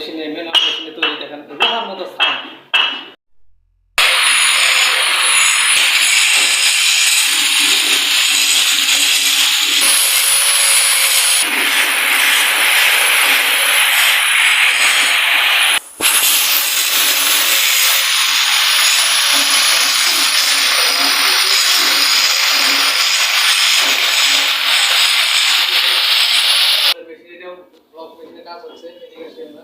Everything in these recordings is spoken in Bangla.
মেশিনে ম্যানুয়াল মেশিনে তৈরি দেখেন লোহার মতো সাউন্ড। কাজ হচ্ছে এদিকে আসে আমরা,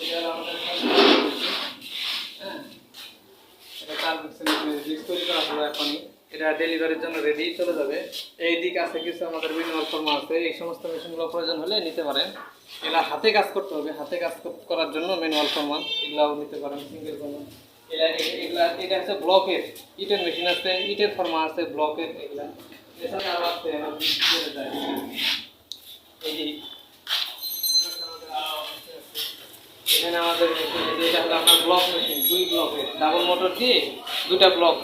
এটা হলো আমাদের এটা কাজ হচ্ছে তৈরি করা হলো এখনই, এটা ডেলিভারির জন্য রেডি চলে যাবে। এই দিক আছে কিছু আমাদের ম্যানুয়াল ফর্ম আছে, এই সমস্ত মেশিনগুলো প্রয়োজন হলে নিতে পারেন। এগুলা হাতে কাজ করতে হবে, হাতে কাজ করার জন্য ম্যানুয়াল ফর্মান এগুলাও নিতে পারেন সিঙ্গেল ফর্মান। এটা হচ্ছে ব্লকের ইটের মেশিন আছে, ইটের ফর্মা আছে ব্লকের, এগুলা এছাড়া আরও আছে এই এখানে আমাদের এটা হলো আপনার ব্লক মেশিন, 2 ব্লকের ডাবল মোটর দিয়ে 2টা ব্লক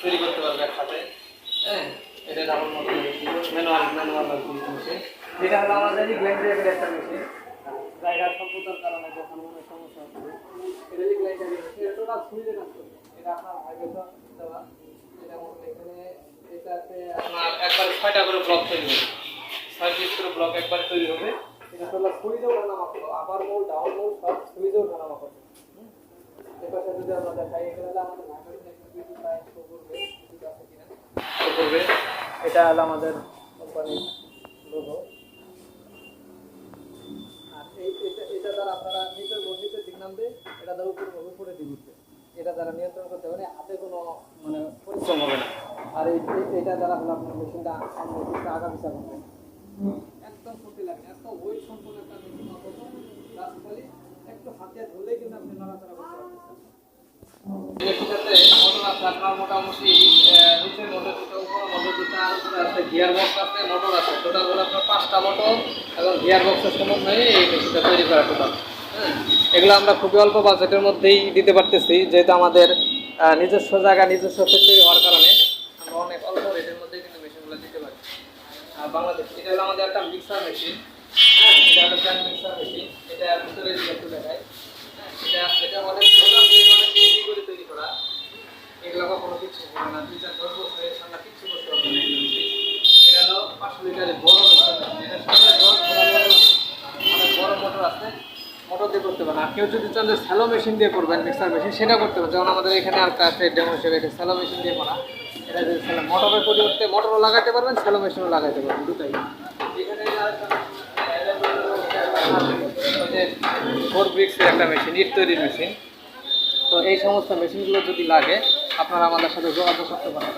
তৈরি করতে পারবে একসাথে। হ্যাঁ, এটা double motor machine, manual machine. এটা হলো আমাদের গ্লাইন্ডারের একটা মেশিন, জায়গার স্বল্পতার কারণে যখন কোনো সমস্যা হচ্ছে এটা গ্লাইন্ডারের মেশিন, এটা টোটাল সুইচে কাজ করবে। এটা আপনার ভাইব্রেশন দেওয়া, এটা এখানে এটাতে আপনার একবার 6টা করে ব্লক তৈরি হবে, 6 পিস করে ব্লক একবার তৈরি হবে। এটা টোটাল সুইচে ওঠানামা করবে, আবার মোল ডাউন মোল সব সুইচে ওঠানামা করবে। এবার যদি আমরা দেখাই এখানে আমাদের ভাইব্রেশন একটা কিছু টাইপ করবে, কিছু আছে কিনা করবে। এটা হলো আমাদের কোম্পানির লোগো। আর এটা দ্বারা আপনারা নিচের দিক নামবে, এটা দ্বারা উপরে দিকে, এটা দ্বারা নিয়ন্ত্রণ করতে পারে, হাতে কোনো মানে পরিশ্রম হবে না। আর এটা দ্বারা হলো আপনার মেশিনটা সামনে দিকে আগা পিছা করবে, একদম ফুটি লাগে, এত ওয়েট সম্পূর্ণ একটা মেশিন অথচ রাস্তালি একটু হাতে ধরলেই কিন্তু আপনি নড়াচড়া করতে পারবেন। এটাতে মোটর আছে আপনার মোটামুটি নিচের মোটর দুটো, উপরে মোটর দুটো, আর উপরে আছে গিয়ার বক্স আছে, মোটর আছে, টোটাল হলো আপনার 5টা মোটর এবং গিয়ার বক্সের সমন্বয়ে এই মেশিনটা তৈরি করা টোটাল। হ্যাঁ, এগুলো আমরা খুবই অল্প বাজেটের মধ্যেই দিতে পারতেছি, যেহেতু আমাদের নিজস্ব জায়গা নিজস্ব ফ্যাক্টরি হওয়ার কারণে আমরা অনেক অল্প রেটের মধ্যেই কিন্তু মেশিনগুলো দিতে পারি। আর বাংলাদেশ এটা হলো আমাদের একটা মিক্সার মেশিন। হ্যাঁ, এটা হলো প্যান মিক্সার মেশিন, এটা ভিতরে একটু দেখায়। হ্যাঁ, এটা অনেক করে তৈরি করা, এগুলো কখনো কিছু হবে না, 2-4 বছরের ঠান্ডা কিছু করতে হবে না। এটা হলো 500 লিটারের বড় মিক্সার মেশিন, এটার সাথে অনেক বড় মোটর আছে, মোটর দিয়ে করতে পারেন। আর কেউ যদি চান যে স্যালো মেশিন দিয়ে করবেন মিক্সার মেশিন, সেটা করতে পারেন। যেমন আমাদের এখানে আর আছে ডেমো হিসেবে এটা স্যালো মেশিন দিয়ে করা, এটা যদি মোটরের পরিবর্তে মোটরও লাগাতে পারবেন, স্যালো মেশিনও লাগাতে পারবেন, দুটাই। এখানে 4 ব্রিক্সের একটা মেশিন, ইট তৈরির মেশিন। তো এই সমস্ত মেশিনগুলো যদি লাগে আপনারা আমাদের সাথে যোগাযোগ করতে পারেন।